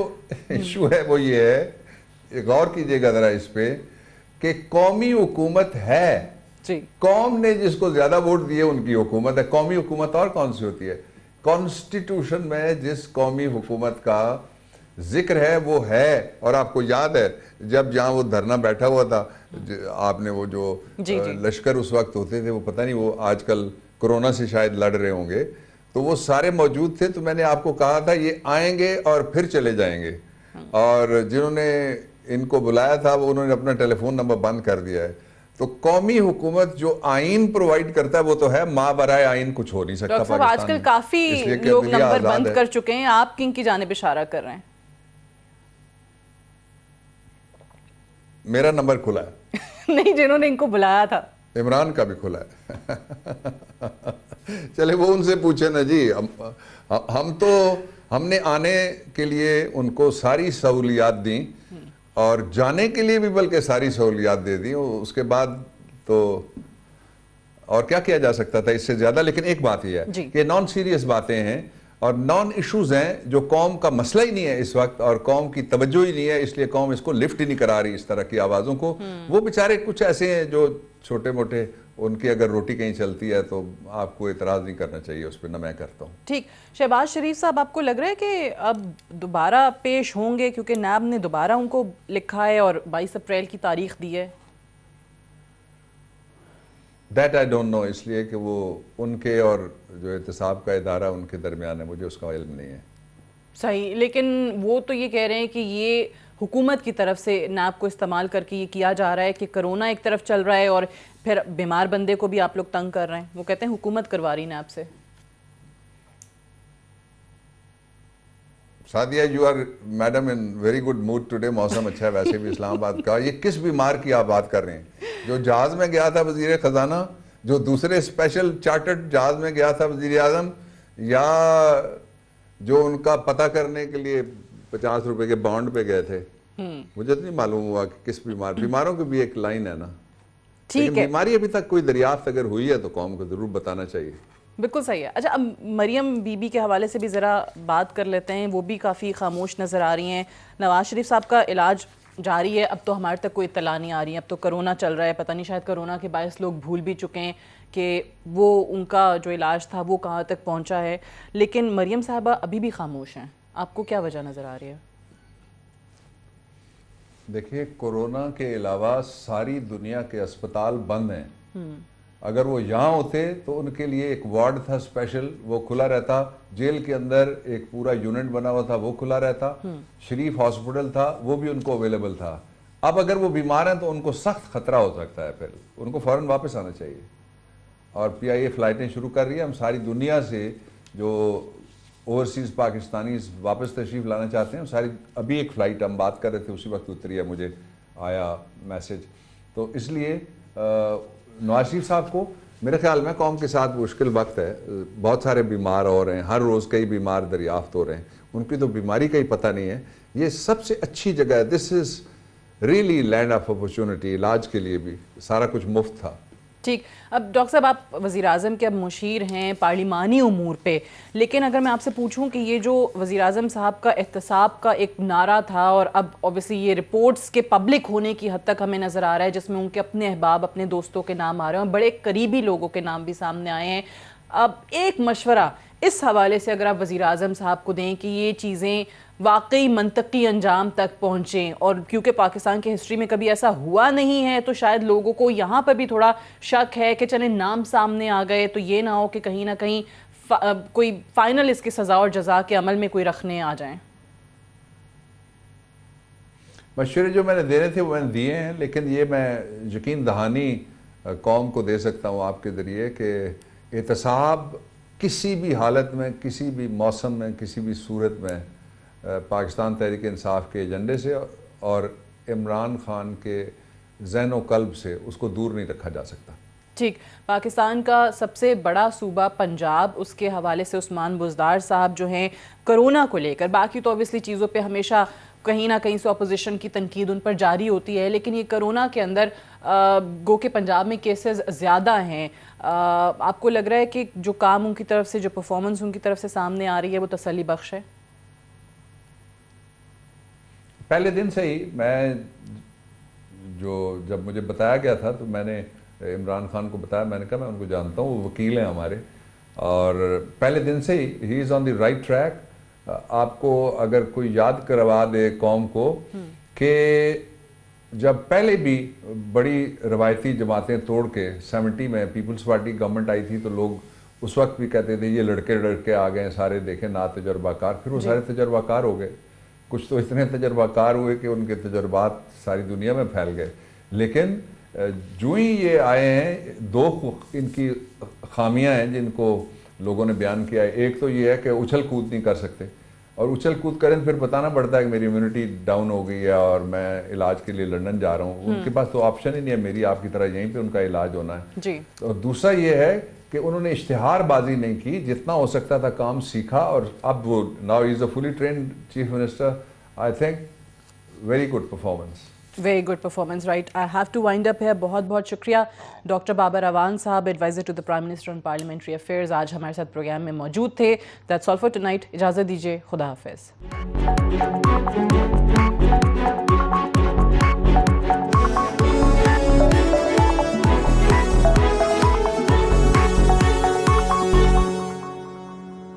इशू है वो ये है, गौर कीजिएगा जरा इस पे, कि कौमी हुकूमत है जी, कौम ने जिसको ज्यादा वोट दिए उनकी हुकूमत है। कौमी हुकूमत और कौन सी होती है? कॉन्स्टिट्यूशन में जिस कौमी हुकूमत का जिक्र है वो है। और आपको याद है जब जहां वो धरना बैठा हुआ था, आपने वो जो लश्कर उस वक्त होते थे, वो पता नहीं वो आजकल कोरोना से शायद लड़ रहे होंगे, तो वो सारे मौजूद थे। तो मैंने आपको कहा था ये आएंगे और फिर चले जाएंगे, और जिन्होंने इनको बुलाया था वो उन्होंने अपना टेलीफोन नंबर बंद कर दिया है। तो कौमी हुकूमत जो आइन प्रोवाइड करता है वो तो है, माँ बराए आइन कुछ हो नहीं सकता। डॉक्टर साहब, आजकल काफी लोग नंबर बंद कर चुके हैं, आप किन की जानिब इशारा कर रहे हैं? मेरा नंबर खुला है। नहीं, जिन्होंने इनको बुलाया था। इमरान का भी खुला है। चले वो उनसे पूछे ना जी। हम तो हमने आने के लिए उनको सारी सहूलियात दी, और जाने के लिए भी बल्कि सारी सहूलियात दे दी। उसके बाद तो और क्या किया जा सकता था इससे ज्यादा। लेकिन एक बात यह है कि नॉन सीरियस बातें हैं और नॉन इश्यूज हैं जो कौम का मसला ही नहीं है इस वक्त, और कौम की तवज्जो ही नहीं है, इसलिए कौम इसको लिफ्ट ही नहीं करा रही इस तरह की आवाज़ों को। वो बेचारे कुछ ऐसे हैं जो छोटे मोटे उनकी अगर रोटी कहीं चलती है तो आपको इतराज़ नहीं करना चाहिए उस पर, ना मैं करता हूँ। ठीक। शहबाज शरीफ साहब, आपको लग रहा है कि अब दोबारा पेश होंगे, क्योंकि नैब ने दोबारा उनको लिखा है और 22 अप्रैल की तारीख दी है? दैट आई डोंट नो, इसलिए कि वो उनके और जो एहतसाब का इदारा उनके दरमियान है, मुझे उसका इल्म नहीं है। सही, लेकिन वो तो ये कह रहे हैं कि ये हुकूमत की तरफ से नैब को इस्तेमाल करके ये किया जा रहा है कि कोरोना एक तरफ चल रहा है और फिर बीमार बंदे को भी आप लोग तंग कर रहे हैं। वो कहते हैं हुकूमत करवा रही नैब से। Sadia, you are madam in very good mood today. मौसम अच्छा है वैसे भी इस्लामाबाद का। ये किस बीमार की आप बात कर रहे हैं? जो जहाज में गया था वजीर खजाना, जो दूसरे स्पेशल चार्टर्ड जहाज में गया था वजीर आजम, या जो उनका पता करने के लिए 50 रुपए के बॉन्ड पे गए थे? मुझे तो नहीं मालूम हुआ कि किस बीमारों की भी एक लाइन है ना। ठीक है, बीमारी अभी तक कोई दरियाफ्त अगर हुई है तो कौम को जरूर बताना चाहिए। बिल्कुल सही है। अच्छा, अब मरियम बीबी के हवाले से भी ज़रा बात कर लेते हैं। वो भी काफ़ी खामोश नज़र आ रही हैं। नवाज शरीफ साहब का इलाज जारी है, अब तो हमारे तक कोई इत्तला नहीं आ रही है। अब तो कोरोना चल रहा है, पता नहीं शायद कोरोना के बायस लोग भूल भी चुके हैं कि वो उनका जो इलाज था वो कहाँ तक पहुँचा है। लेकिन मरियम साहबा अभी भी खामोश हैं। आपको क्या वजह नज़र आ रही है? देखिए, कोरोना के अलावा सारी दुनिया के अस्पताल बंद हैं। अगर वो यहाँ होते तो उनके लिए एक वार्ड था स्पेशल, वो खुला रहता। जेल के अंदर एक पूरा यूनिट बना हुआ था, वो खुला रहता। शरीफ हॉस्पिटल था, वो भी उनको अवेलेबल था। अब अगर वो बीमार हैं तो उनको सख्त खतरा हो सकता है, फिर उनको फौरन वापस आना चाहिए। और PIA फ्लाइटें शुरू कर रही है। हम सारी दुनिया से जो ओवरसीज़ पाकिस्तानी वापस तशरीफ़ लाना चाहते हैं, सारी अभी एक फ़्लाइट हम बात कर रहे थे उसी वक्त उतरी है, मुझे आया मैसेज। तो इसलिए नवाज शरीफ साहब को मेरे ख्याल में कौम के साथ मुश्किल वक्त है। बहुत सारे बीमार हो रहे हैं, हर रोज़ कई बीमार दरियाफ्त हो रहे हैं, उनकी तो बीमारी का ही पता नहीं है। ये सबसे अच्छी जगह है, this is really land of opportunity. इलाज के लिए भी सारा कुछ मुफ्त था। ठीक। अब डॉक्टर साहब, आप वज़ीर-ए-आज़म के अब मुशीर हैं पार्लिमानी उमूर पे, लेकिन अगर मैं आपसे पूछूं कि ये जो वज़ीर-ए-आज़म साहब का एहतसाब का एक नारा था और अब ऑब्वियसली ये रिपोर्ट्स के पब्लिक होने की हद तक हमें नज़र आ रहा है, जिसमें उनके अपने अहबाब, अपने दोस्तों के नाम आ रहे हैं और बड़े करीबी लोगों के नाम भी सामने आए हैं। अब एक मशवरा इस हवाले से अगर आप वज़ीर-ए-आज़म साहब को दें कि ये चीज़ें वाकई मंतकी अंजाम तक पहुँचें, और क्योंकि पाकिस्तान की हिस्ट्री में कभी ऐसा हुआ नहीं है तो शायद लोगों को यहाँ पर भी थोड़ा शक है कि चले नाम सामने आ गए तो ये ना हो कि कहीं ना कहीं कोई फाइनल इसकी सज़ा और जज़ा के अमल में कोई रखने आ जाएं। मशवरे जो मैंने देने थे वो मैंने दिए हैं, लेकिन ये मैं यकीन दहानी कौम को दे सकता हूँ आपके ज़रिए कि एहतसाब किसी भी हालत में, किसी भी मौसम में, किसी भी सूरत में पाकिस्तान तहरीक इंसाफ के एजेंडे से और इमरान खान के ज़हन कल्ब से उसको दूर नहीं रखा जा सकता। ठीक। पाकिस्तान का सबसे बड़ा सूबा पंजाब, उसके हवाले से उस्मान बुज़दार साहब जो हैं कोरोना को लेकर, बाकी तो ऑब्वियसली चीज़ों पे हमेशा कहीं ना कहीं से अपोजिशन की तनकीद उन पर जारी होती है, लेकिन ये कोरोना के अंदर गो के पंजाब में केसेस ज़्यादा हैं। आपको लग रहा है कि जो काम उनकी तरफ से, जो परफॉर्मेंस उनकी तरफ से सामने आ रही है वो तसल्ली बख्श है? पहले दिन से ही जब मुझे बताया गया था तो मैंने इमरान खान को बताया, मैंने कहा मैं उनको जानता हूँ, वो वकील हैं हमारे, और पहले दिन से he is on the right track. आपको अगर कोई याद करवा दे कौम को कि जब पहले भी बड़ी रवायती जमातें तोड़ के 70 में पीपल्स पार्टी गवर्नमेंट आई थी तो लोग उस वक्त भी कहते थे ये लड़के आ गए सारे, देखे ना तजर्बाकार, फिर वो सारे तजर्बाकार हो गए। कुछ तो इतने तजर्बाकार हुए कि उनके तजर्बात सारी दुनिया में फैल गए। लेकिन जो ही ये आए हैं, दो इनकी खामियां हैं जिनको लोगों ने बयान किया है। एक तो ये है कि उछल कूद नहीं कर सकते, और उछल कूद करें फिर बताना पड़ता है कि मेरी इम्यूनिटी डाउन हो गई है और मैं इलाज के लिए लंदन जा रहा हूँ। उनके पास तो ऑप्शन ही नहीं है मेरी आपकी तरह यहीं पे उनका इलाज होना है जी। और दूसरा ये है कि उन्होंने इश्तिहारबाजी नहीं की, जितना हो सकता था काम सीखा, और अब वो now is a fully trained chief minister. I think very good performance, very good performance, right. I have to wind up है। बहुत बहुत शुक्रिया doctor Babar Awan sahab, adviser to the prime minister on parliamentary affairs, आज हमारे साथ प्रोग्राम में मौजूद थे। That's all for tonight. इजाज़त दीजिए, खुदा हाफिज़।